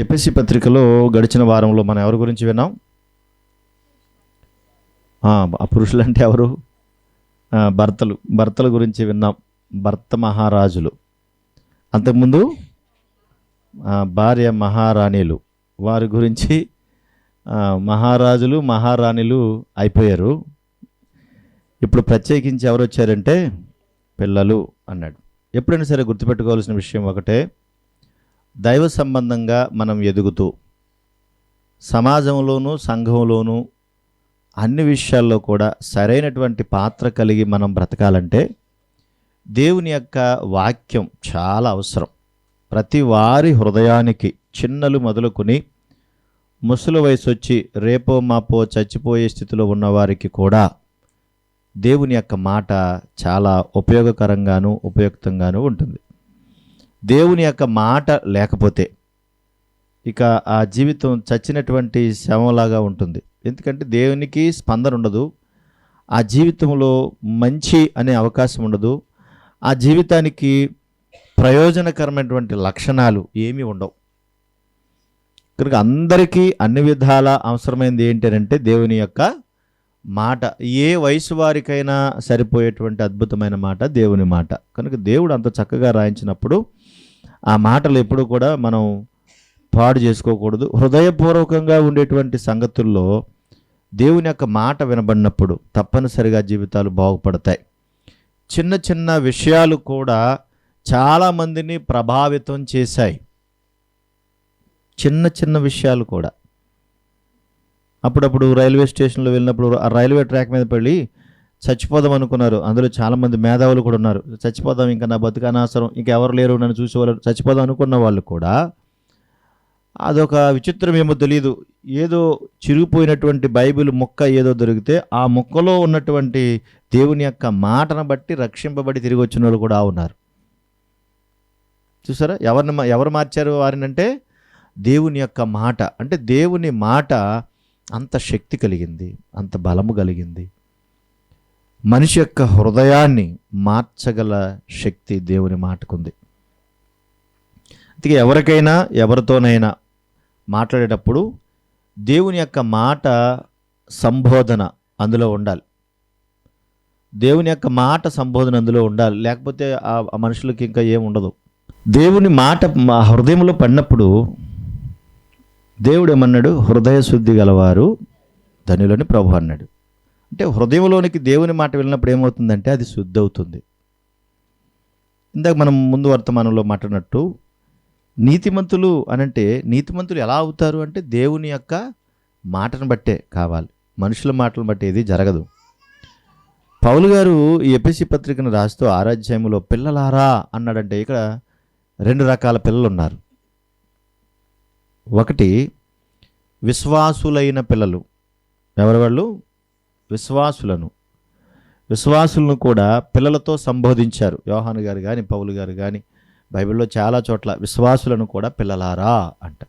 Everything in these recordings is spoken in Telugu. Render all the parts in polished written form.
ఎఫెసీ పత్రికలో గడిచిన వారంలో మనం ఎవరి గురించి విన్నాం? ఆ పురుషులు అంటే ఎవరు? భర్తల గురించి విన్నాం. భర్త మహారాజులు, అంతకుముందు భార్య మహారాణిలు. వారి గురించి మహారాజులు మహారాణిలు అయిపోయారు. ఇప్పుడు ప్రత్యేకించి ఎవరు వచ్చారంటే పిల్లలు అన్నాడు. ఎప్పుడైనా సరే గుర్తుపెట్టుకోవాల్సిన విషయం ఒకటే, దైవ సంబంధంగా మనం ఎదుగుతూ సమాజంలోనూ సంఘంలోనూ అన్ని విషయాల్లో కూడా సరైనటువంటి పాత్ర కలిగి మనం బ్రతకాలంటే దేవుని యొక్క వాక్యం చాలా అవసరం. ప్రతి వారి హృదయానికి చిన్నలు మొదలుకొని ముసలి వయసు వచ్చి రేపో మాపో చచ్చిపోయే స్థితిలో ఉన్నవారికి కూడా దేవుని యొక్క మాట చాలా ఉపయోగకరంగాను ఉపయుక్తంగాను ఉంటుంది. దేవుని యొక్క మాట లేకపోతే ఇక ఆ జీవితం చచ్చినటువంటి శవంలాగా ఉంటుంది. ఎందుకంటే దేవునికి స్పందన ఉండదు, ఆ జీవితంలో మంచి అనే అవకాశం ఉండదు, ఆ జీవితానికి ప్రయోజనకరమైనటువంటి లక్షణాలు ఏమీ ఉండవు. కనుక అందరికీ అన్ని విధాల అవసరమైనది ఏంటంటే దేవుని యొక్క మాట. ఏ వయసు వారికైనా సరిపోయేటువంటి అద్భుతమైన మాట దేవుని మాట. కనుక దేవుడు అంత చక్కగా రాయించినప్పుడు ఆ మాటలు ఎప్పుడూ కూడా మనం పాడు చేసుకోకూడదు. హృదయపూర్వకంగా ఉండేటువంటి సంగతుల్లో దేవుని యొక్క మాట వినబడినప్పుడు తప్పనిసరిగా జీవితాలు బాగుపడతాయి. చిన్న చిన్న విషయాలు కూడా చాలామందిని ప్రభావితం చేశాయి. చిన్న చిన్న విషయాలు కూడా. అప్పుడప్పుడు రైల్వే స్టేషన్లో వెళ్ళినప్పుడు ఆ రైల్వే ట్రాక్ మీద పడి చచ్చిపోదాం అనుకున్నారు. అందులో చాలామంది మేధావులు కూడా ఉన్నారు. చచ్చిపోదాం, ఇంకా నా బతుకు అనవసరం, ఇంకెవరు లేరు నన్ను చూసేవాళ్ళు, చచ్చిపోదాం అనుకున్న వాళ్ళు కూడా అదొక విచిత్రం ఏమో తెలియదు, ఏదో చిరిగిపోయినటువంటి బైబిల్ ముక్క ఏదో దొరికితే ఆ ముక్కలో ఉన్నటువంటి దేవుని యొక్క మాటను బట్టి రక్షింపబడి తిరిగి వచ్చిన వాళ్ళు కూడా ఉన్నారు. చూసారా ఎవరు మార్చారు వారినంటే దేవుని యొక్క మాట. అంటే దేవుని మాట అంత శక్తి కలిగింది, అంత బలము కలిగింది. మనిషి యొక్క హృదయాన్ని మార్చగల శక్తి దేవుని మాటకుంది. అందుకే ఎవరికైనా ఎవరితోనైనా మాట్లాడేటప్పుడు దేవుని యొక్క మాట సంబోధన అందులో ఉండాలి. దేవుని యొక్క మాట సంబోధన అందులో ఉండాలి, లేకపోతే ఆ మనుషులకి ఇంకా ఏం ఉండదు. దేవుని మాట మా హృదయంలో పడినప్పుడు దేవుడు ఏమన్నాడు? హృదయ శుద్ధి గలవారు ధన్యులని ప్రభు అన్నాడు. అంటే హృదయంలోనికి దేవుని మాట వెళ్ళినప్పుడు ఏమవుతుందంటే అది శుద్ధి అవుతుంది. ఇందాక మనం ముందు వర్తమానంలో మాట్లాడినట్టు నీతిమంతులు అనంటే నీతిమంతులు ఎలా అవుతారు అంటే దేవుని యొక్క మాటను బట్టే కావాలి, మనుషుల మాటలను బట్టి ఏది జరగదు. పౌలు గారు ఈ ఎఫెసీ పత్రికను రాస్తూ 6వ అధ్యాయంలో పిల్లలారా అన్నాడంటే ఇక్కడ 2 రకాల పిల్లలు ఉన్నారు. ఒకటి విశ్వాసులైన పిల్లలు. ఎవరి వాళ్ళు? విశ్వాసులను కూడా పిల్లలతో సంబోధించారు. యోహాను గారు కానీ పౌలు గారు కానీ బైబిల్లో చాలా చోట్ల విశ్వాసులను కూడా పిల్లలారా అంట.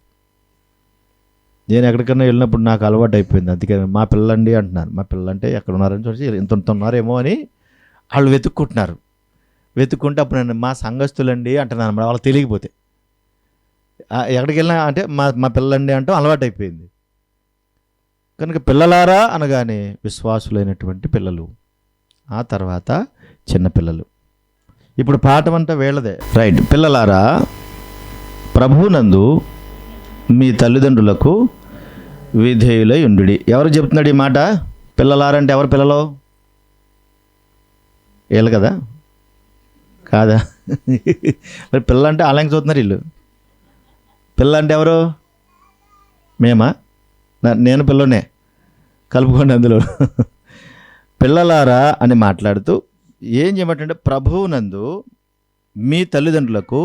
నేను ఎక్కడికన్నా వెళ్ళినప్పుడు నాకు అలవాటు అయిపోయింది, అందుకే మా పిల్లండి అంటున్నారు. మా పిల్లలంటే ఎక్కడ ఉన్నారని చూసి ఇంత ఉన్నారేమో అని వాళ్ళు వెతుక్కుంటే అప్పుడు నేను మా సంఘస్థులండి అంటున్నాను అన్నమాట. వాళ్ళకి తెలియకపోతే ఎక్కడికి వెళ్ళినా అంటే మా పిల్లండి అంటూ అలవాటు అయిపోయింది. కనుక పిల్లలారా అనగానే విశ్వాసులైనటువంటి పిల్లలు, ఆ తర్వాత చిన్నపిల్లలు. ఇప్పుడు పాఠం అంతా వీళ్ళదే, రైట్? పిల్లలారా ప్రభువునందు మీ తల్లిదండ్రులకు విధేయులై ఉండుడి. ఎవరు చెప్తున్నాడు ఈ మాట? పిల్లలారంటే ఎవరు పిల్లలు? వీళ్ళు కదా, కాదా? మరి పిల్ల అంటే అలాగే చూస్తున్నారు వీళ్ళు. పిల్ల అంటే ఎవరు? మేమా? నేను పిల్లనే, కలుపుకోండి అందులో. పిల్లలారా అని మాట్లాడుతూ ఏం చేయమంటే ప్రభువునందు మీ తల్లిదండ్రులకు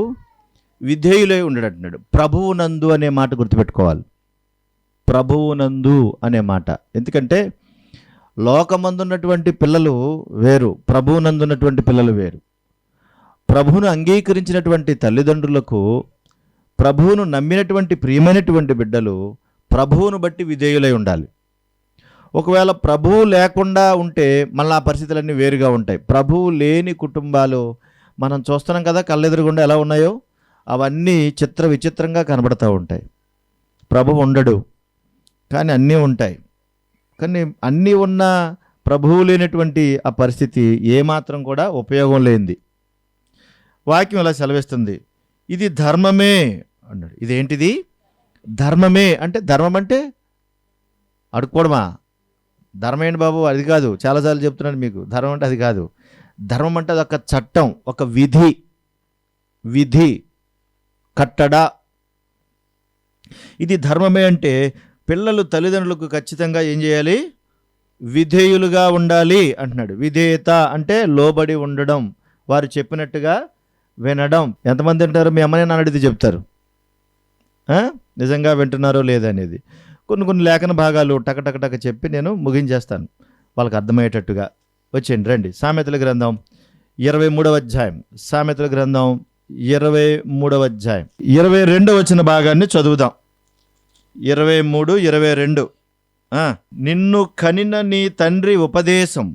విధేయులై ఉండడంటున్నాడు. ప్రభువునందు అనే మాట గుర్తుపెట్టుకోవాలి. ప్రభువునందు అనే మాట. ఎందుకంటే లోకమందున్నటువంటి పిల్లలు వేరు, ప్రభువునందున్నటువంటి పిల్లలు వేరు. ప్రభువును అంగీకరించినటువంటి తల్లిదండ్రులకు, ప్రభువును నమ్మినటువంటి ప్రియమైనటువంటి బిడ్డలు ప్రభువును బట్టి విధేయులై ఉండాలి. ఒకవేళ ప్రభువు లేకుండా ఉంటే మళ్ళీ ఆ పరిస్థితులన్నీ వేరుగా ఉంటాయి. ప్రభువు లేని కుటుంబాలు మనం చూస్తున్నాం కదా, కళ్ళెదురుగుండా ఎలా ఉన్నాయో అవన్నీ విచిత్రంగా కనబడుతూ ఉంటాయి. ప్రభువు ఉండడు, కానీ అన్నీ ఉంటాయి. కానీ అన్నీ ఉన్న ప్రభువు లేనటువంటి ఆ పరిస్థితి ఏమాత్రం కూడా ఉపయోగం లేనిది. వాక్యం ఇలా సెలవిస్తుంది, ఇది ధర్మమే అన్నాడు. ఇదేంటిది? ధర్మమే అంటే, ధర్మం అంటే అడుక్కోవడమా? ధర్మం ఏంటి బాబు? అది కాదు. చాలాసార్లు చెప్తున్నాను మీకు, ధర్మం అంటే అది కాదు. ధర్మం అంటే అదొక చట్టం, ఒక విధి కట్టడ. ఇది ధర్మమే అంటే పిల్లలు తల్లిదండ్రులకు ఖచ్చితంగా ఏం చేయాలి? విధేయులుగా ఉండాలి అంటున్నాడు. విధేయత అంటే లోబడి ఉండడం, వారు చెప్పినట్టుగా వినడం. ఎంతమంది అంటారు? మీ అమ్మని నాన్న అడిగితే చెప్తారు నిజంగా వింటున్నారో లేదనేది. కొన్ని లేఖన భాగాలు టక చెప్పి నేను ముగించేస్తాను వాళ్ళకి అర్థమయ్యేటట్టుగా. వచ్చేయండి, రండి. సామెతల గ్రంథం 23వ అధ్యాయం. సామెతల గ్రంథం 23వ అధ్యాయం 22వ వచన భాగాన్ని చదువుదాం. 23, 22. నిన్ను కనిన నీ తండ్రి ఉపదేశం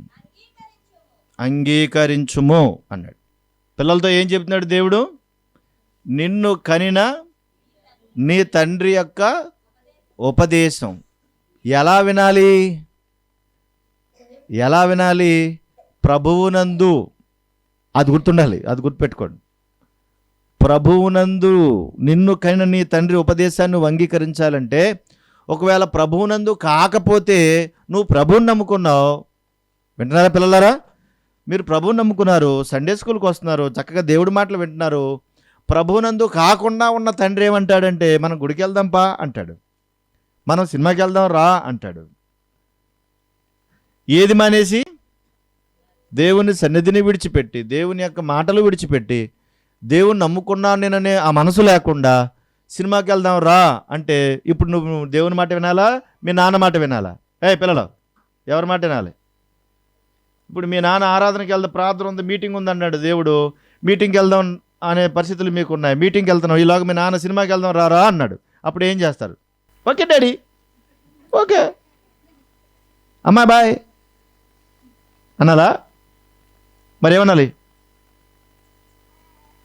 అంగీకరించుము అన్నాడు. పిల్లలతో ఏం చెప్తున్నాడు దేవుడు? నిన్ను కనిన నీ తండ్రి యొక్క ఉపదేశం ఎలా వినాలి? ప్రభువునందు. అది గుర్తుండాలి, అది గుర్తుపెట్టుకోండి. ప్రభువునందు నిన్ను కనిన నీ తండ్రి ఉపదేశాన్ని నువ్వు అంగీకరించాలంటే, ఒకవేళ ప్రభువునందు కాకపోతే నువ్వు ప్రభువుని నమ్ముకున్నావు. వింటున్నారా పిల్లలారా? మీరు ప్రభువుని నమ్ముకున్నారు, సండే స్కూల్కి వస్తున్నారు, చక్కగా దేవుడి మాటలు వింటున్నారు. ప్రభువునందు కాకుండా ఉన్న తండ్రి ఏమంటాడంటే, మనం గుడికి వెళ్దాంపా అంటాడు, మనం సినిమాకి వెళ్దాం రా అంటాడు. ఏది మానేసి? దేవుని సన్నిధిని విడిచిపెట్టి, దేవుని యొక్క మాటలు విడిచిపెట్టి, దేవుని నమ్ముకున్నాను నేననే ఆ మనసు లేకుండా సినిమాకి వెళ్దాం రా అంటే, ఇప్పుడు నువ్వు దేవుని మాట వినాలా, మీ నాన్న మాట వినాలా? పిల్లలు ఎవరి మాట వినాలి? ఇప్పుడు మీ నాన్న ఆరాధనకి వెళ్దాం, ప్రార్థన ఉంది, మీటింగ్ ఉంది అన్నాడు దేవుడు, మీటింగ్కి వెళ్దాం అనే పరిస్థితులు మీకు ఉన్నాయి. మీటింగ్కి వెళ్తున్నావు, ఈలోగా మీ నాన్న సినిమాకి వెళ్దాం రా అన్నాడు. అప్పుడు ఏం చేస్తారు? ఓకే డాడీ, ఓకే అమ్మా బాయ్ అనాలా? మరి ఏమనాలి?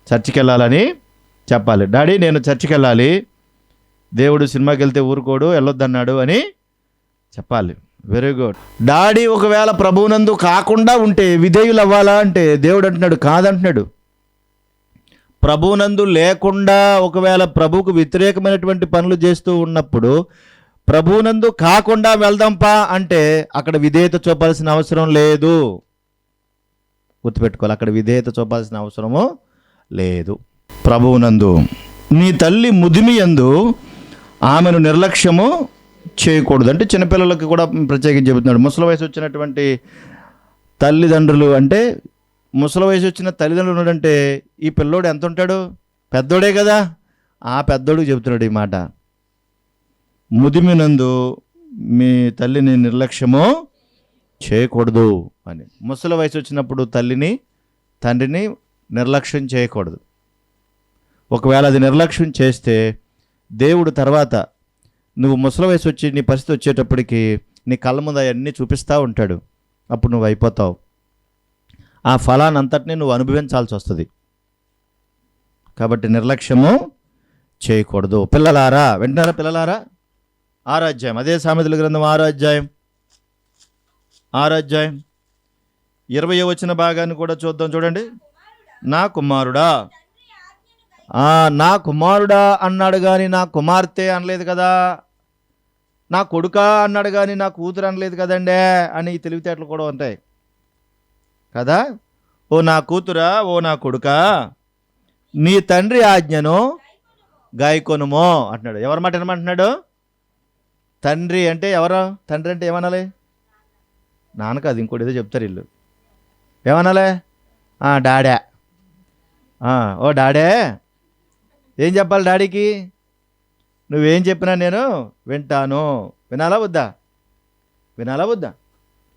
చర్చికి వెళ్ళాలని చెప్పాలి. డాడీ నేను చర్చికి వెళ్ళాలి, దేవుడు సినిమాకి వెళ్తే ఊరుకోడు, వెళ్ళొద్దన్నాడు అని చెప్పాలి. Very good. డాడీ ఒకవేళ ప్రభువునందు కాకుండా ఉంటే విధేయులు అవ్వాలా అంటే, దేవుడు అంటున్నాడు కాదంటున్నాడు. ప్రభువునందు లేకుండా ఒకవేళ ప్రభువుకు వ్యతిరేకమైనటువంటి పనులు చేస్తూ ఉన్నప్పుడు, ప్రభువునందు కాకుండా వెళ్దాంపా అంటే అక్కడ విధేయత చూపాల్సిన అవసరం లేదు. గుర్తుపెట్టుకోవాలి, అక్కడ విధేయత చూపాల్సిన అవసరము లేదు. ప్రభువునందు నీ తల్లి ముదిమి యందు ఆమెను నిర్లక్ష్యము చేయకూడదు అంటే, చిన్నపిల్లలకు కూడా ప్రత్యేకించి చెబుతున్నాడు. ముసలి వయసు వచ్చినటువంటి తల్లిదండ్రులు అంటే, ముసలి వయసు వచ్చిన తల్లిదండ్రులు ఉన్నాడంటే ఈ పిల్లోడు ఎంత ఉంటాడు? పెద్దోడే కదా. ఆ పెద్దోడికి చెబుతున్నాడు ఈ మాట, ముదిమినందు మీ తల్లిని నిర్లక్ష్యము చేయకూడదు అని. ముసలి వయసు వచ్చినప్పుడు తండ్రిని నిర్లక్ష్యం చేయకూడదు. ఒకవేళ అది నిర్లక్ష్యం చేస్తే దేవుడు తర్వాత నువ్వు ముసలి వయసు వచ్చి నీ పరిస్థితి వచ్చేటప్పటికి నీ కళ్ళ ముందు అవన్నీ చూపిస్తూ ఉంటాడు. అప్పుడు నువ్వు అయిపోతావు. ఆ ఫలాన్ని అంతటినీ నువ్వు అనుభవించాల్సి వస్తుంది. కాబట్టి నిర్లక్ష్యము చేయకూడదు. పిల్లలారా, వింటున్నారా పిల్లలారా? 6వ అధ్యాయం, అదే సామెతల గ్రంథం 6వ అధ్యాయం 20వ వచన భాగాన్ని కూడా చూద్దాం. చూడండి. నా కుమారుడా, నా కుమారుడా అన్నాడు కానీ నా కుమార్తె అనలేదు కదా. నా కొడుకా అన్నాడు కానీ నా కూతురు అనలేదు కదండే అని తెలివితేటలు కూడా ఉంటాయి కదా. ఓ నా కూతురా, ఓ నా కొడుకా, నీ తండ్రి ఆజ్ఞను గాయకొనుమో అంటున్నాడు. ఎవరి మాట ఏమంటున్నాడు? తండ్రి అంటే ఎవరు? తండ్రి అంటే ఏమనాలి? నాన్న కాదు, ఇంకోటి ఏదో చెప్తారు వీళ్ళు. ఏమనాలి? డాడా. ఓ డాడే, ఏం చెప్పాలి డాడీకి? నువ్వేం చెప్పినా నేను వింటాను. వినాలా వద్దా?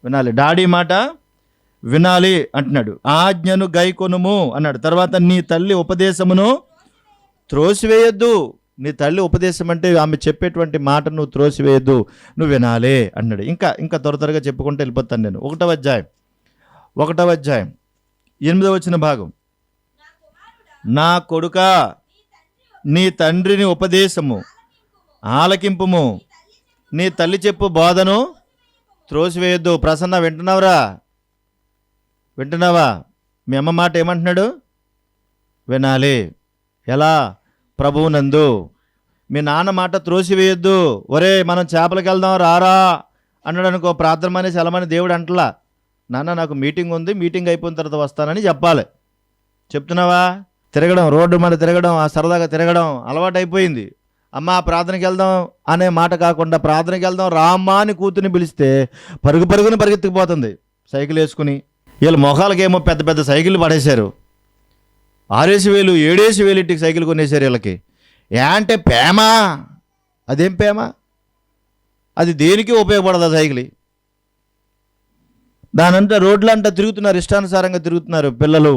వినాలి. డాడీ మాట వినాలి అంటున్నాడు. ఆజ్ఞను గైకొనుము అన్నాడు. తర్వాత నీ తల్లి ఉపదేశమును త్రోసివేయొద్దు. నీ తల్లి ఉపదేశం అంటే ఆమె చెప్పేటువంటి మాట నువ్వు త్రోసివేయద్దు, నువ్వు వినాలి అన్నాడు. ఇంకా త్వరగా చెప్పుకుంటూ వెళ్ళిపోతాను నేను. 1వ అధ్యాయం 8వ వచన భాగం, నా కొడుకా నీ తండ్రిని ఉపదేశము ఆలకింపుము, నీ తల్లి చెప్పు బోధను త్రోసివేయొద్దు. ప్రసన్న వింటున్నావురా? వింటున్నావా? మీ అమ్మ మాట ఏమంటున్నాడు? వినాలి. ఎలా? ప్రభువునందు. మీ నాన్న మాట త్రోసివేయొద్దు. ఒరే మనం చేపలకి వెళ్దాం రారా అన్నాడు అనుకో, ప్రార్థన మానేసి వెళ్ళమని దేవుడు అంటలా. నాన్న నాకు మీటింగ్ ఉంది, మీటింగ్ అయిపోయిన తర్వాత వస్తానని చెప్పాలి. చెప్తున్నావా? తిరగడం, రోడ్డు మీద తిరగడం, ఆ సరదాగా తిరగడం అలవాటు అయిపోయింది. అమ్మ ప్రార్థనకి వెళ్దాం అనే మాట కాకుండా ప్రార్థనకి వెళ్దాం రామ్మా అని కూతుర్ని పిలిస్తే పరుగు పరుగుని పరిగెత్తుకుపోతుంది సైకిల్ వేసుకుని. వీళ్ళ మొఖాలకేమో పెద్ద పెద్ద సైకిల్ పడేశారు. 6,000 7,000 ఇంటికి సైకిల్ కొనేశారు వీళ్ళకి. అంటే ప్రేమ? అదేం ప్రేమ? అది దేనికి ఉపయోగపడదు ఆ సైకిల్. దానంతా రోడ్లంతా తిరుగుతున్నారు, ఇష్టానుసారంగా తిరుగుతున్నారు పిల్లలు.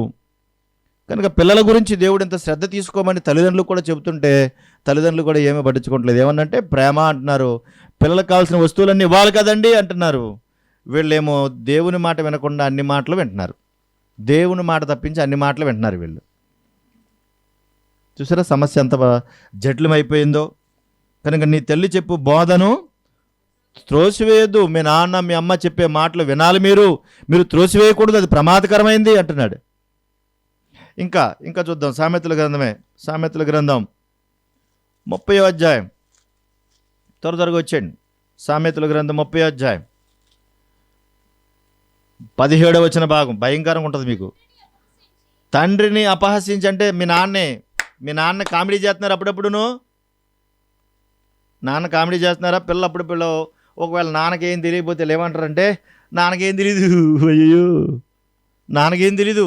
కనుక పిల్లల గురించి దేవుడు ఇంత శ్రద్ధ తీసుకోమని తల్లిదండ్రులు కూడా చెబుతుంటే తల్లిదండ్రులు కూడా ఏమీ పట్టించుకోవట్లేదు. ఏమన్నంటే ప్రేమ అంటున్నారు, పిల్లలకు కావాల్సిన వస్తువులన్నీ ఇవ్వాలి కదండి అంటున్నారు. వీళ్ళేమో దేవుని మాట వినకుండా అన్ని మాటలు వింటున్నారు. దేవుని మాట తప్పించి అన్ని మాటలు వింటున్నారు వీళ్ళు. చూసారా సమస్య ఎంత జటిలమైపోయిందో? కనుక నీ తల్లి చెప్పు బోధను త్రోసివేయద్దు. మీ నాన్న మీ అమ్మ చెప్పే మాటలు వినాలి, మీరు త్రోసివేయకూడదు, అది ప్రమాదకరమైంది అంటున్నాడు. ఇంకా చూద్దాం. సామెతల గ్రంథం 30వ అధ్యాయం. త్వరగా వచ్చేయండి. సామెతల గ్రంథం 30వ అధ్యాయం 17వ వచన భాగం భయంకరంగా ఉంటుంది మీకు. తండ్రిని అపహసించి, అంటే మీ నాన్న కామెడీ చేస్తున్నారు అప్పుడప్పుడును. నాన్న కామెడీ చేస్తున్నారా? పిల్లలు ఒకవేళ నాన్నకేం తెలియకపోతే ఏమంటారంటే, నాన్నకేం తెలీదు, అయ్యో నాన్నకేం తెలీదు,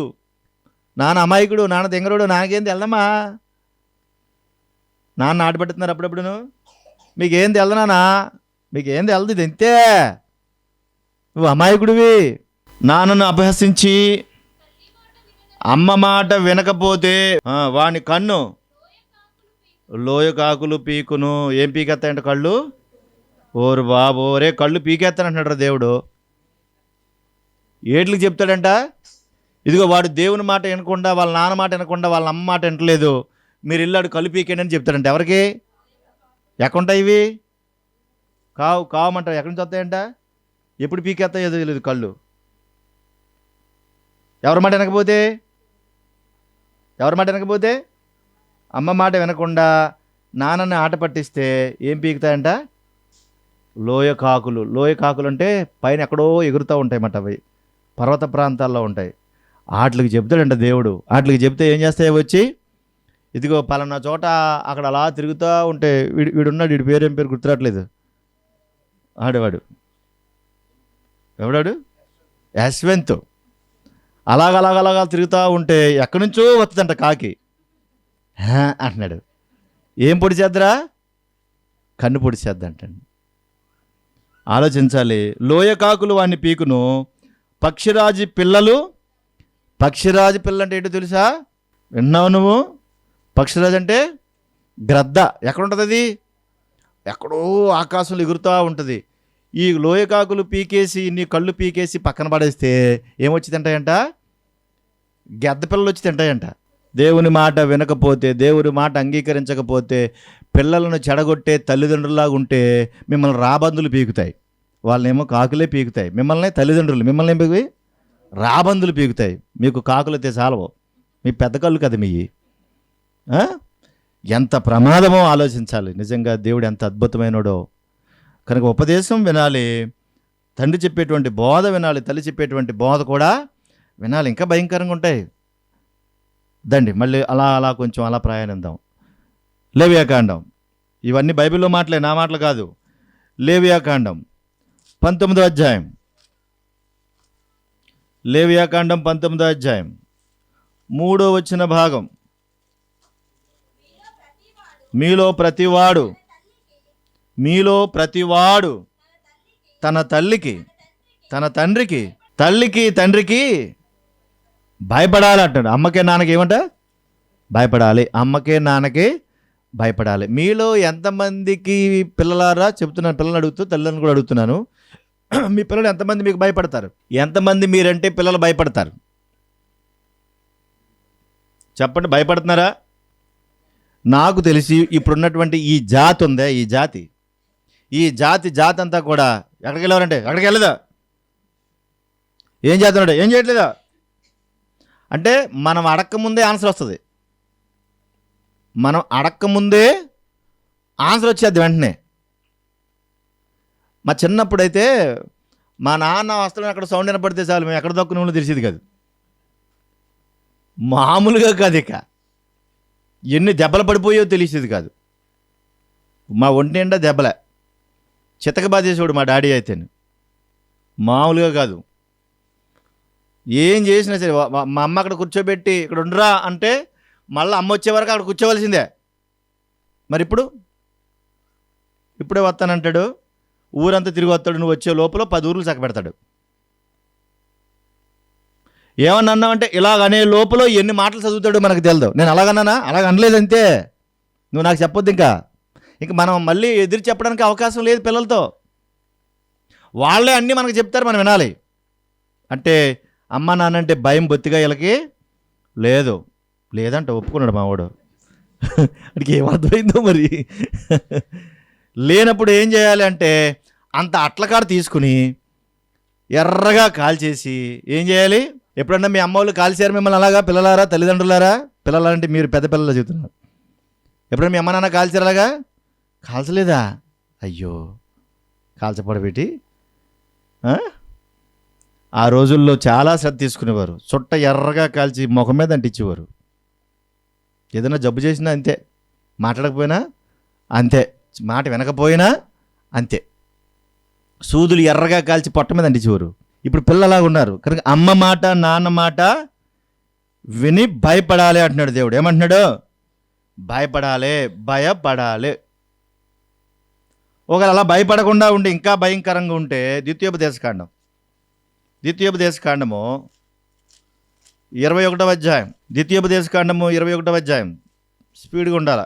నాన్న అమాయకుడు, నాన్న దెంగరుడు, నాన్నకేం తెలదమ్మా. నాన్న ఆటపడుతున్నారు అప్పుడప్పుడును. మీకేం తెలదు నాన్న, మీకేం తెలదు, ఇది అంతే, నువ్వు అమాయకుడివి. నాన్నను అపహసించి అమ్మ మాట వినకపోతే వాని కన్ను లోయ కాకులు పీకును. ఏం పీకెత్తాయంట? కళ్ళు. ఓరు బాబు, రే కళ్ళు పీకెత్తానంటున్నాడు దేవుడు. ఏట్లకి చెప్తాడంట? ఇదిగో వాడు దేవుని మాట వినకుండా, వాళ్ళ నాన్న మాట వినకుండా, వాళ్ళ అమ్మ మాట వినట్లేదు, మీరు ఇల్లాడు కళ్ళు పీకేయండి అని చెప్తాడంట. ఎవరికి? ఎక్కడుంటాయి ఇవి? కావమంటారు. ఎక్కడి నుంచి వస్తాయంట? ఎప్పుడు పీకేస్తాయో తెలియదు కళ్ళు. ఎవరి మాట వినకపోతే అమ్మ మాట వినకుండా నాన్నని ఆట పట్టిస్తే ఏం పీకుతాయంట? లోయ కాకులు అంటే పైన ఎక్కడో ఎగురుతూ ఉంటాయన్నమాట. అవి పర్వత ప్రాంతాల్లో ఉంటాయి. వాటికి చెప్తాడంట దేవుడు. వాటికి చెప్తే ఏం చేస్తాయో వచ్చి, ఇదిగో పలానా చోట అక్కడ అలా తిరుగుతూ ఉంటే, వీడున్నాడు, వీడి పేరు ఏం పేరు గుర్తురాట్లేదు, ఆడేవాడు ఎవడాడు? యశ్వంత్. అలాగలాగలాగా తిరుగుతూ ఉంటే ఎక్కడి నుంచో వస్తుందంట కాకి. అంటున్నాడు. ఏం పొడి చేద్దరా? కన్ను పొడి చేద్దంటండి. ఆలోచించాలి. లోయ కాకులు వాడిని పీకును, పక్షిరాజు పిల్లలు అంటే ఏంటో తెలుసా? విన్నావు నువ్వు? పక్షిరాజు అంటే గ్రద్ద. ఎక్కడుంటుంది అది? ఎక్కడో ఆకాశంలో ఎగురుతూ ఉంటుంది. ఈ లోయ కాకులు పీకేసి, నీ కళ్ళు పీకేసి పక్కన పడేస్తే ఏమొచ్చి తింటాయంట? గెద్ద పిల్లలు వచ్చి తింటాయంట. దేవుని మాట వినకపోతే, దేవుని మాట అంగీకరించకపోతే, పిల్లలను చెడగొట్టే తల్లిదండ్రులాగా ఉంటే మిమ్మల్ని రాబందులు పీకుతాయి. వాళ్ళనేమో కాకులే పీకుతాయి, మిమ్మల్ని మిమ్మల్ని ఏం పీకుతాయి? రాబందులు పీకుతాయి. మీకు కాకులు అయితే చాలవు, మీ పెద్ద కళ్ళు కదా మీ. ఎంత ప్రమాదమో ఆలోచించాలి. నిజంగా దేవుడు ఎంత అద్భుతమైనడో. కనుక ఉపదేశం వినాలి, తండ్రి చెప్పేటువంటి బోధ వినాలి, తల్లి చెప్పేటువంటి బోధ కూడా వినాలి. ఇంకా భయంకరంగా ఉంటాయి. దండి మళ్ళీ అలా కొంచెం అలా ప్రయాణిద్దాం. లేవియాకాండం. ఇవన్నీ బైబిల్లో మాటలే, నా మాటలు కాదు. లేవియాకాండం 19వ అధ్యాయం. లేవియాకాండం 19వ అధ్యాయం 3వ వచన భాగం. మీలో ప్రతివాడు తన తల్లికి, తన తండ్రికి భయపడాలి అంటాడు. అమ్మకే నాన్నకి ఏమంట? భయపడాలి. అమ్మకే నాన్నకి భయపడాలి. మీలో ఎంతమందికి పిల్లలారా చెప్తున్నాను, పిల్లలు అడుగుతూ తల్లిదండ్రులు కూడా అడుగుతున్నాను, మీ పిల్లలు ఎంతమంది మీకు భయపడతారు? ఎంతమంది మీరంటే పిల్లలు భయపడతారు? చెప్పండి. భయపడుతున్నారా? నాకు తెలిసి ఇప్పుడున్నటువంటి ఈ జాతి ఉందే, ఈ జాతి అంతా కూడా ఎక్కడికి వెళ్ళారంటే ఎక్కడికి వెళ్ళదా, ఏం చేస్తున్నాడు, ఏం చేయట్లేదా అంటే మనం అడక్కముందే ఆన్సర్ వస్తుంది. మనం అడక్కముందే ఆన్సర్ వచ్చేది వెంటనే. మా చిన్నప్పుడైతే మా నాన్న వస్త్రం అక్కడ సౌండ్ వినపడితే చాలు మేము ఎక్కడ దక్కున తెలిసేది కాదు. మామూలుగా కాదు, ఇక ఎన్ని దెబ్బలు పడిపోయో తెలిసేది కాదు. మా ఒంటి నిండా దెబ్బలే, చితక బాధేసేవాడు మా డాడీ అయితే, మామూలుగా కాదు. ఏం చేసినా సరే మా అమ్మ అక్కడ కూర్చోబెట్టి ఇక్కడ ఉండరా అంటే మళ్ళీ అమ్మ వచ్చే వరకు అక్కడ కూర్చోవలసిందే. మరి ఇప్పుడే వస్తానంటాడు, ఊరంతా తిరిగి వస్తాడు, నువ్వు వచ్చే లోపల 10 ఊర్లు చక్కబెడతాడు. ఏమన్నా అన్నావంటే ఇలాగనే లోపల ఎన్ని మాటలు చదువుతాడో మనకు తెలియదు. నేను అలాగన్నానా, అలాగ అనలేదంతే, నువ్వు నాకు చెప్పొద్దు. ఇంకా మనం మళ్ళీ ఎదురు చెప్పడానికి అవకాశం లేదు పిల్లలతో. వాళ్ళే అన్నీ మనకు చెప్తారు, మనం వినాలి. అంటే అమ్మ నాన్న అంటే భయం బొత్తిగా వీళ్ళకి లేదంట ఒప్పుకున్నాడు మావాడు. అడికి ఏమర్థమైందో మరి. లేనప్పుడు ఏం చేయాలి అంటే అంత అట్లకాడ తీసుకుని ఎర్రగా కాల్చేసి ఏం చేయాలి. ఎప్పుడన్నా మీ అమ్మ వాళ్ళు కాల్చారు మిమ్మల్ని అలాగా, పిల్లలారా, తల్లిదండ్రులారా? పిల్లలంటే మీరు పెద్ద పిల్లలు చెబుతున్నారు. ఎప్పుడన్నా మీ అమ్మ నాన్న కాల్చారు అలాగా? కాల్చలేదా? అయ్యో, కాల్చపడబెట్టి ఆ రోజుల్లో చాలా శ్రద్ధ తీసుకునేవారు. చుట్ట ఎర్రగా కాల్చి ముఖం మీద అంటించేవారు. ఏదైనా జబ్బు చేసినా అంతే, మాట్లాడకపోయినా అంతే, మాట వినకపోయినా అంతే, సూదులు ఎర్రగా కాల్చి పొట్ట మీద అంటించేవారు. ఇప్పుడు పిల్లలాగా ఉన్నారు కనుక అమ్మ మాట నాన్న మాట విని భయపడాలి అంటున్నాడు దేవుడు. ఏమంటున్నాడు? భయపడాలి. ఒకవేళ అలా భయపడకుండా ఉండి ఇంకా భయంకరంగా ఉంటే ద్వితీయోపదేశకాండము 21వ అధ్యాయం, ద్వితీయోపదేశకాండము 21వ అధ్యాయం, స్పీడ్గా ఉండాల.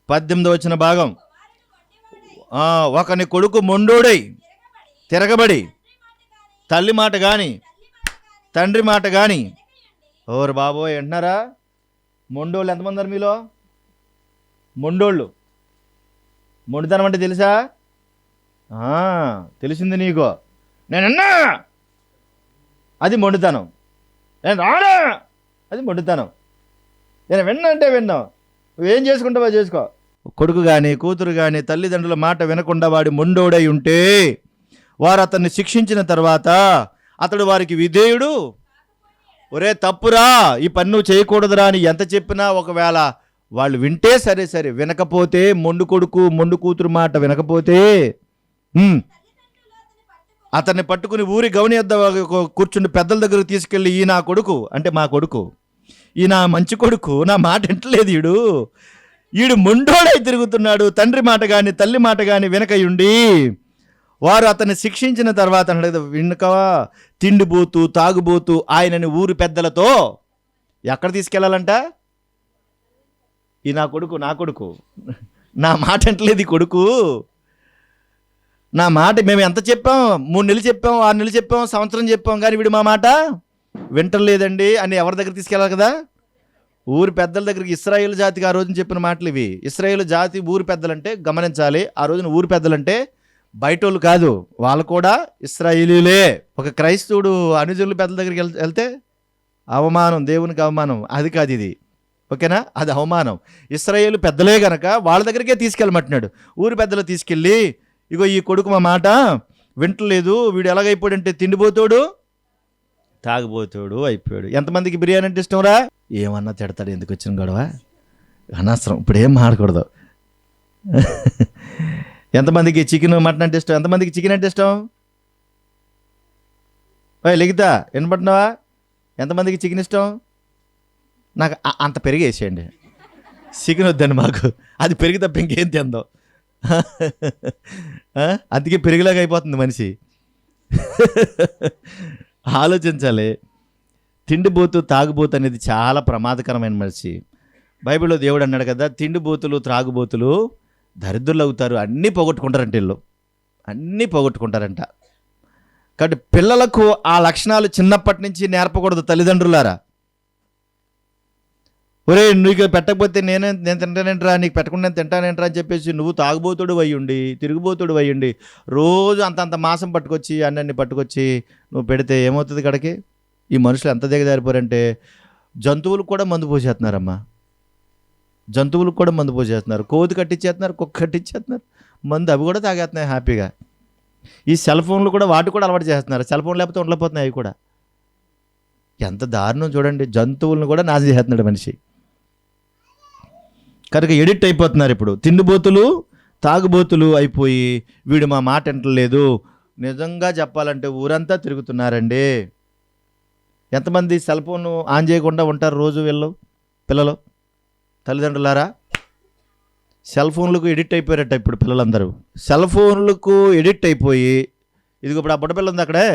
18వ వచన భాగం. ఒకని కొడుకు మొండోడై తిరగబడి తల్లి మాట కానీ తండ్రి మాట కానీ, ఓరు బాబోయ్ అంటున్నారా? మొండోళ్ళు ఎంతమంది ఉన్నారు మీలో? మొండితనం అంటే తెలుసా? తెలిసింది నీకు. నేనన్నా అది మొండితనం, నేను రానా అది మొండితనం, నేను విన్నా అంటే విన్నావు, నువ్వేం చేసుకుంటావో చేసుకో. కొడుకు కానీ కూతురు కానీ తల్లిదండ్రుల మాట వినకుండా వాడి మొండోడై ఉంటే వారు అతన్ని శిక్షించిన తర్వాత అతడు వారికి విధేయుడు. ఒరే తప్పురా, ఈ పని నువ్వు చేయకూడదురా అని ఎంత చెప్పినా ఒకవేళ వాళ్ళు వింటే సరే, వినకపోతే మొండు కొడుకు మొండు కూతురు మాట వినకపోతే అతన్ని పట్టుకుని ఊరి గవని వద్ద కూర్చుని పెద్దల దగ్గరకు తీసుకెళ్ళి, ఈ నా కొడుకు అంటే మా కొడుకు, ఈ నా మంచి కొడుకు నా మాట వింటలేదు, ఈడు మొండోడై తిరుగుతున్నాడు, తండ్రి మాట కానీ తల్లి మాట కానీ వినకయుండి వారు అతన్ని శిక్షించిన తర్వాత వినకవా తిండిపోతూ తాగుబోతూ ఆయనని ఊరి పెద్దలతో ఎక్కడ తీసుకెళ్ళాలంట? ఈ నా కొడుకు నా మాట అంటలేదు, ఈ కొడుకు నా మాట మేము ఎంత చెప్పాం, 3 నెలలు చెప్పాం, 6 నెలలు చెప్పాం, సంవత్సరం చెప్పాం, కానీ వీడు మా మాట వింటలేదండి అని ఎవరి దగ్గర తీసుకెళ్ళాలి కదా? ఊరి పెద్దల దగ్గరికి. ఇశ్రాయేలు జాతికి ఆ రోజున చెప్పిన మాటలు ఇవి. ఇశ్రాయేలు జాతి ఊరి పెద్దలంటే గమనించాలి, ఆ రోజున ఊరి పెద్దలంటే బయటోళ్ళు కాదు, వాళ్ళు కూడా ఇశ్రాయేలీలే. ఒక క్రైస్తవుడు అనుజనుల పెద్దల దగ్గరికి వెళ్తే అవమానం, దేవునికి అవమానం. అది కాదు ఇది, ఓకేనా? అది అవమానం. ఇశ్రాయేలు పెద్దలే గనక వాళ్ళ దగ్గరికే తీసుకెళ్ళమంటున్నాడు. ఊరి పెద్దలు తీసుకెళ్ళి, ఇగో ఈ కొడుకు మా మాట వింటలేదు, వీడు ఎలాగైపోయాడంటే తిండిపోతాడు తాగిపోతాడు అయిపోయాడు. ఎంతమందికి బిర్యానీ అంటే ఇష్టం రా? ఏమన్నా తిడతాడు, ఎందుకు వచ్చిన గొడవ, అనవసరం, ఇప్పుడు ఏం మాడకూడదు. ఎంతమందికి చికెన్ మటన్ అంటే ఇష్టం? ఎంతమందికి చికెన్ అంటే ఇష్టం? లెగితా వినపడుతున్నావా? ఎంతమందికి చికెన్ ఇష్టం? నాకు అంత పెరిగి వేసేయండి, చికెన్ వద్దండి మాకు, అది పెరిగి తప్ప ఇంకేం తిందాం. అందుకే పెరుగులాగా అయిపోతుంది మనిషి. ఆలోచించాలి. తిండిపోతూ తాగుబోతు అనేది చాలా ప్రమాదకరమైన మనిషి. బైబిల్లో దేవుడు అన్నాడు కదా, తిండిబోతులు త్రాగుబోతులు దరిద్రులు అవుతారు, అన్నీ పోగొట్టుకుంటారంట వీళ్ళు, అన్నీ పోగొట్టుకుంటారంట. కాబట్టి పిల్లలకు ఆ లక్షణాలు చిన్నప్పటి నుంచి నేర్పకూడదు తల్లిదండ్రులారా. ఒరే నీకు పెట్టకపోతే నేను తింటానేంట్రా, నీకు పెట్టకుండా నేను తింటానేంట్రా అని చెప్పేసి నువ్వు తాగుబోతుడు అయ్యుండి, తిరుగుబోతుడు అయ్యుండి, రోజు అంతంత మాంసం పట్టుకొచ్చి అన్నీ పట్టుకొచ్చి నువ్వు పెడితే ఏమవుతుంది కడకి? ఈ మనుషులు ఎంత దిగజారిపోరంటే జంతువులకు కూడా మందు పోసేస్తున్నారమ్మా. జంతువులకు కూడా మందు పోసేస్తున్నారు. కోతి కట్టించేస్తున్నారు, కుక్క కట్టించేస్తున్నారు మందు. అవి కూడా తాగేస్తున్నాయి హ్యాపీగా. ఈ సెల్ ఫోన్లు కూడా వాటి కూడా అలవాటు చేస్తున్నారు. సెల్ ఫోన్ లేకపోతే ఉండలేకపోతున్నాయి అవి కూడా. ఎంత దారుణం చూడండి. జంతువులను కూడా నాశనం చేస్తున్నాడు మనిషి. కనుక ఎడిక్ట్ అయిపోతున్నారు. ఇప్పుడు తిండిబోతులు తాగుబోతులు అయిపోయి వీడు మా మాట వింటలేదు. నిజంగా చెప్పాలంటే ఊరంతా తిరుగుతున్నారండి. ఎంతమంది సెల్ ఫోన్ ఆన్ చేయకుండా ఉంటారు రోజు పిల్లలు? తల్లిదండ్రులారా, సెల్ ఫోన్లకు ఎడిక్ట్ అయిపోయారట ఇప్పుడు పిల్లలందరూ. సెల్ ఫోన్లకు ఎడిక్ట్ అయిపోయి, ఇదిగో ఇప్పుడు ఆ బుడ్డపిల్ల ఉంది అక్కడే,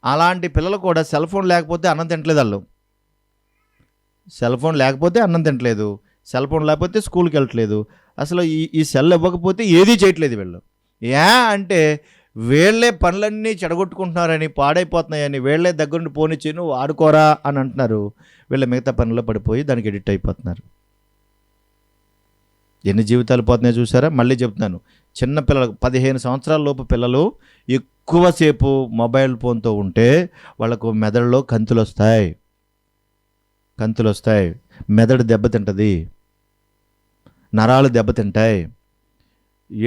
అలాంటి పిల్లలు కూడా సెల్ ఫోన్ లేకపోతే అన్నం తింటలేదు. వాళ్ళు సెల్ ఫోన్ లేకపోతే అన్నం తింటలేదు, సెల్ ఫోన్ లేకపోతే స్కూల్కి వెళ్ళట్లేదు. అసలు ఈ సెల్ ఇవ్వకపోతే ఏదీ చేయట్లేదు వీళ్ళు. అంటే వీళ్ళే పనులన్నీ చెడగొట్టుకుంటున్నారని, పాడైపోతున్నాయని, వీళ్ళే దగ్గరుండి పోనిచ్చి నువ్వు ఆడుకోరా అని అంటున్నారు. వీళ్ళ మిగతా పనుల్లో పడిపోయి దానికి ఎడిక్ట్ అయిపోతున్నారు. ఎన్ని జీవితాలు పోతున్నాయో చూసారా? మళ్ళీ చెప్తున్నాను, చిన్న పిల్లలు 15 సంవత్సరాల లోపు పిల్లలు ఎక్కువసేపు మొబైల్ ఫోన్తో ఉంటే వాళ్ళకు మెదడులో కంతులు వస్తాయి, మెదడు దెబ్బతింటుంది, నరాలు దెబ్బతింటాయి,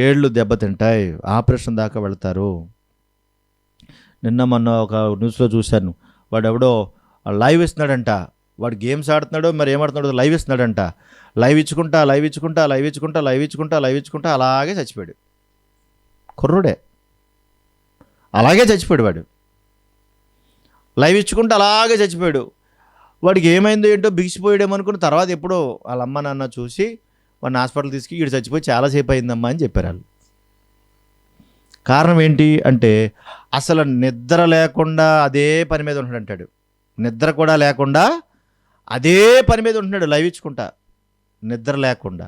ఏళ్ళు దెబ్బతింటాయి, ఆపరేషన్ దాకా వెళ్తారు. నిన్న మొన్న ఒక న్యూస్లో చూశాను, వాడు ఎవడో లైవ్ ఇస్తున్నాడంట. వాడు గేమ్స్ ఆడుతున్నాడో మరి ఏమాడుతున్నాడో లైవ్ ఇస్తున్నాడంట. లైవ్ ఇచ్చుకుంటా అలాగే చచ్చిపోయాడు. కుర్రుడే అలాగే చచ్చిపోయాడు. వాడు లైవ్ ఇచ్చుకుంటూ అలాగే చచ్చిపోయాడు. వాడికి ఏమైందో ఏంటో బిగిసిపోయాడేమో అనుకున్న తర్వాత ఎప్పుడో వాళ్ళ అమ్మ నాన్న చూసి వాడిని హాస్పిటల్ తీసుకు వీడు చచ్చిపోయి చాలాసేపు అయిందమ్మా అని చెప్పారు వాళ్ళు. కారణం ఏంటి అంటే అసలు నిద్ర లేకుండా అదే పని మీద ఉంటున్నాడు అంటాడు. నిద్ర కూడా లేకుండా అదే పని మీద ఉంటున్నాడు లైవ్ ఇచ్చుకుంటా, నిద్ర లేకుండా.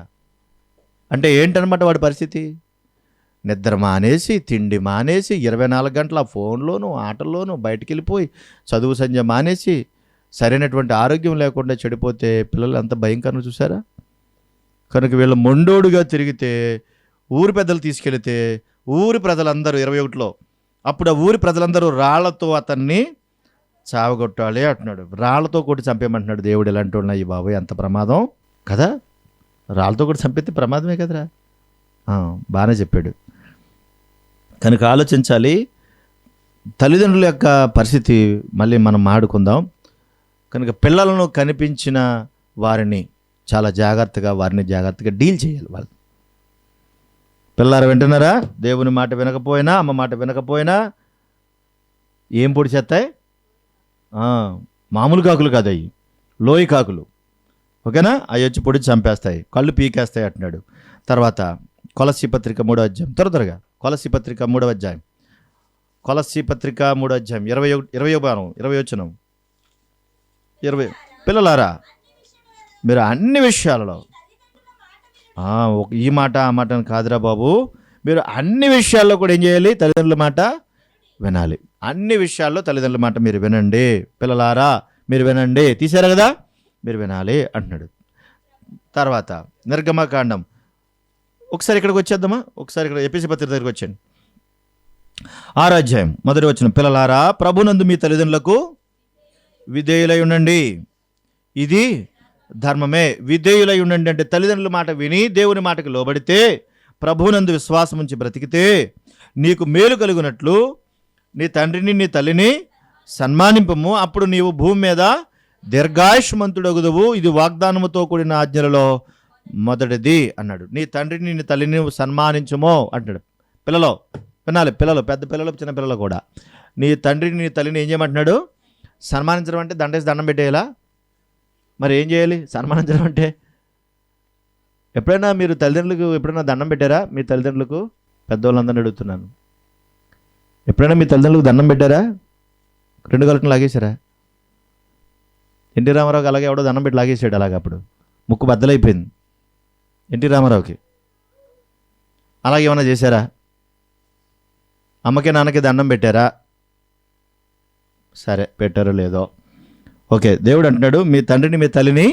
అంటే ఏంటనమాట వాడి పరిస్థితి? నిద్ర మానేసి, తిండి మానేసి, 24 గంటల ఫోన్లోను ఆటల్లోనూ బయటికి వెళ్ళిపోయి, చదువు సంధ్య మానేసి, సరైనటువంటి ఆరోగ్యం లేకుండా చెడిపోతే పిల్లలు అంత భయంకరంగా చూసారా? కనుక వీళ్ళు మొండోడుగా తిరిగితే ఊరి పెద్దలు తీసుకెళితే ఊరి ప్రజలందరూ 21లో అప్పుడు ఆ ఊరి ప్రజలందరూ రాళ్లతో అతన్ని చావగొట్టాలి అంటున్నాడు. రాళ్లతో కొట్టి చంపేయమంటున్నాడు దేవుడు. ఎలాంటి ఉన్నాయి బాబు, ఎంత ప్రమాదం కదా! రాళ్ళతో కూడా చంపితే ప్రమాదమే కదరా. బాగానే చెప్పాడు. కనుక ఆలోచించాలి. తల్లిదండ్రుల యొక్క పరిస్థితి మళ్ళీ మనం మాట్లాడుకుందాం. కనుక పిల్లలను కనిపించిన వారిని చాలా జాగ్రత్తగా డీల్ చేయాలి. వాళ్ళు పిల్లలు వింటున్నారా? దేవుని మాట వినకపోయినా, అమ్మ మాట వినకపోయినా ఏం పొడి చేస్తాయి? మామూలు కాకులు కాదు, అవి లోయి కాకులు. ఓకేనా? అవి వచ్చి పొడి చంపేస్తాయి, కళ్ళు పీకేస్తాయి అంటున్నాడు. తర్వాత కొలస్సీ పత్రిక 3వ అధ్యాయం, త్వరగా కొలస్సీ పత్రిక 3వ అధ్యాయం, 20 పిల్లలారా, మీరు అన్ని విషయాలలో ఈ మాట ఆ మాట కాదురా బాబు, మీరు అన్ని విషయాల్లో కూడా ఏం చేయాలి? తల్లిదండ్రుల మాట వినాలి. అన్ని విషయాల్లో తల్లిదండ్రుల మాట మీరు వినండి. పిల్లలారా మీరు వినండి, తీశారు కదా, మీరు వినాలి అంటున్నాడు. తర్వాత నిర్గమకాండం, ఒకసారి ఇక్కడికి వచ్చేద్దామా? ఒకసారి ఇక్కడ ఎఫెసీ పత్రిక దగ్గరికి వచ్చాను. 6వ అధ్యాయం 1వ వచనం, పిల్లలారా ప్రభునందు మీ తల్లిదండ్రులకు విధేయులై ఉండండి, ఇది ధర్మమే. విధేయులై ఉండండి అంటే తల్లిదండ్రుల మాట విని దేవుని మాటకు లోబడితే, ప్రభువునందు విశ్వాసం ఉంచి బ్రతికితే నీకు మేలు కలుగునట్లు నీ తండ్రిని నీ తల్లిని సన్మానింపము, అప్పుడు నీవు భూమి మీద దీర్ఘాయుష్మంతుడగుదువు. ఇది వాగ్దానముతో కూడిన ఆజ్ఞలలో మొదటిది అన్నాడు. నీ తండ్రిని నీ తల్లిని సన్మానించము అంటాడు. పిల్లలు వినాలి, పిల్లలు, పెద్ద పిల్లలు, చిన్న పిల్లలు కూడా. నీ తండ్రిని నీ తల్లిని ఏం చేయమంటున్నాడు? సన్మానించడం అంటే దండేసి దండం పెట్టేయాలా? మరి ఏం చేయాలి సన్మానించడం అంటే? ఎప్పుడైనా మీరు తల్లిదండ్రులకు ఎప్పుడైనా దండం పెట్టారా? మీ తల్లిదండ్రులకు, పెద్దవాళ్ళందరినీ అడుగుతున్నాను, ఎప్పుడైనా మీ తల్లిదండ్రులకు దండం పెట్టారా? 2 గలటలు లాగేశారా? ఎన్టీ రామారావుకి అలాగే ఎవడో దండం పెట్టి లాగేసాడు. అలాగే అప్పుడు ముక్కు బద్దలైపోయింది ఎన్టీ రామారావుకి. అలాగే ఏమైనా చేశారా? అమ్మకి నాన్నకి దండం పెట్టారా? సరే, పెట్టారో లేదో ఓకే. దేవుడు అంటున్నాడు, మీ తండ్రిని మీ తల్లిని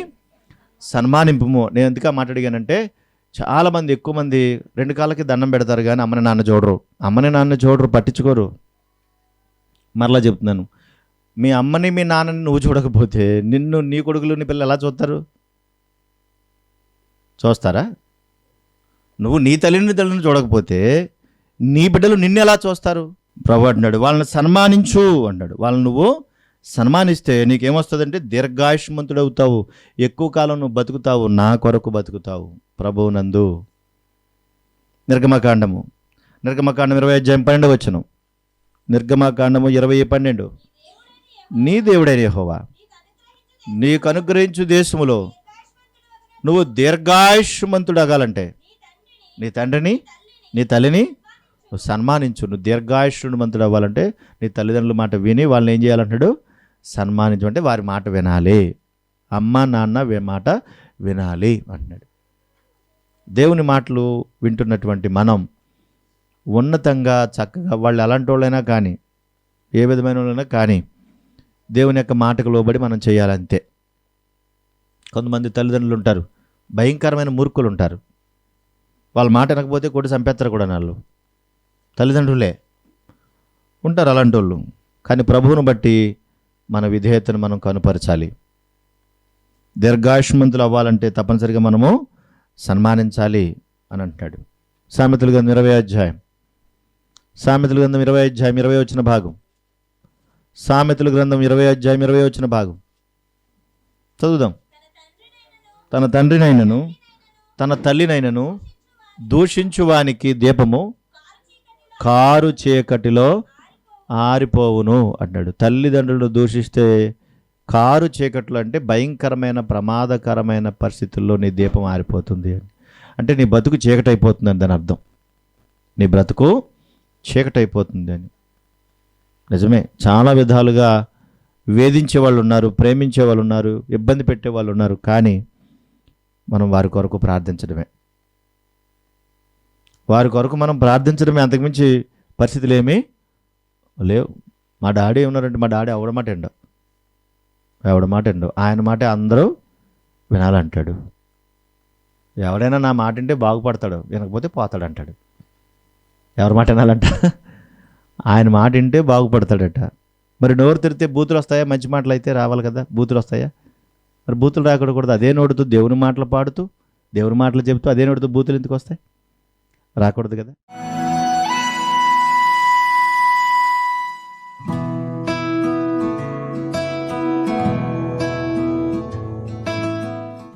సన్మానింపుము. నేను ఎందుకు ఆ మాట అడిగానంటే, చాలామంది ఎక్కువ మంది 2 కాళ్ళకి దండం పెడతారు కానీ అమ్మని నాన్న చూడరు. అమ్మని నాన్న చూడరు, పట్టించుకోరు. మరలా చెప్తున్నాను, మీ అమ్మని మీ నాన్నని నువ్వు చూడకపోతే నిన్ను నీ కొడుకులు నీ పిల్లలు ఎలా చూస్తారు? చూస్తారా? నువ్వు నీ తల్లిని చూడకపోతే నీ బిడ్డలు నిన్ను ఎలా చూస్తారు? ప్రభు అంటున్నాడు, వాళ్ళని సన్మానించు అన్నాడు. వాళ్ళని నువ్వు సన్మానిస్తే నీకేమొస్తుందంటే దీర్ఘాయుష్మంతుడు అవుతావు, ఎక్కువ కాలం నువ్వు బతుకుతావు, నా కొరకు బతుకుతావు ప్రభువునందు. నిర్గమకాండము 20:12. నిర్గమకాండము 20:12. నీ దేవుడైన యెహోవా నీకు అనుగ్రహించు దేశములో నువ్వు దీర్ఘాయుష్మంతుడు అగాలంటే నీ తండ్రిని నీ తల్లిని నువ్వు సన్మానించు. నువ్వు దీర్ఘాయుష్మంతుడు అవ్వాలంటే నీ తల్లిదండ్రుల మాట విని వాళ్ళని ఏం చేయాలంటాడు? సన్మానించు. అంటే వారి మాట వినాలి, అమ్మ నాన్న మాట వినాలి అంటున్నాడు. దేవుని మాటలు వింటున్నటువంటి మనం ఉన్నతంగా చక్కగా, వాళ్ళు ఎలాంటి వాళ్ళైనా కానీ, ఏ విధమైన వాళ్ళైనా కానీ, దేవుని యొక్క మాటకు లోబడి మనం చేయాలంతే. కొంతమంది తల్లిదండ్రులు ఉంటారు, భయంకరమైన మూర్ఖులు ఉంటారు. వాళ్ళ మాట వినకపోతే కొట్టి చంపేస్తారు కూడా. వాళ్ళు తల్లిదండ్రులే ఉంటారు అలాంటి వాళ్ళు. కానీ ప్రభువును బట్టి మన విధేయతను మనం కనుపరచాలి. దీర్ఘాయుష్మంతులు అవ్వాలంటే తప్పనిసరిగా మనము సన్మానించాలి అని అంటున్నాడు. సామెతల గ్రంథం 20 సామెతల గ్రంథం 20 భాగం. సామెతల గ్రంథం 20 భాగం చదువుదాం. తన తండ్రినైనను తన తల్లినైనను దూషించువానికి దీపము కారు చీకటిలో ఆరిపోవును అన్నాడు. తల్లిదండ్రులను దూషిస్తే కారు చీకట్లు అంటే భయంకరమైన ప్రమాదకరమైన పరిస్థితుల్లో నీ దీపం ఆరిపోతుంది అని. అంటే నీ బతుకు చీకటైపోతుంది అని దాని అర్థం. నీ బ్రతుకు చీకటైపోతుంది అని. నిజమే, చాలా విధాలుగా వేధించే వాళ్ళు ఉన్నారు, ప్రేమించే వాళ్ళు ఉన్నారు, ఇబ్బంది పెట్టే వాళ్ళు ఉన్నారు. కానీ మనం వారి కొరకు ప్రార్థించడమే, వారి కొరకు మనం ప్రార్థించడమే. అంతకుమించి పరిస్థితులు ఏమీ లేవు. మా డాడీ ఉన్నారంటే మా డాడీ ఎవడ మాట ఎండో ఆయన మాట అందరూ వినాలంటాడు. ఎవడైనా నా మాట వింటే బాగుపడతాడు, వినకపోతే పోతాడు అంటాడు. ఎవరి మాట వినాలంట? ఆయన మాట వింటే బాగుపడతాడట. మరి నోరు తెరితే బూతులు వస్తాయా? మంచి మాటలు అయితే రావాలి కదా, బూతులు వస్తాయా? మరి బూతులు రాకూడదు. అదే నోడుతూ దేవుని మాటలు పాడుతూ దేవుని మాటలు చెబుతూ అదే నోడుతూ బూతులు ఎందుకు వస్తాయి? రాకూడదు కదా.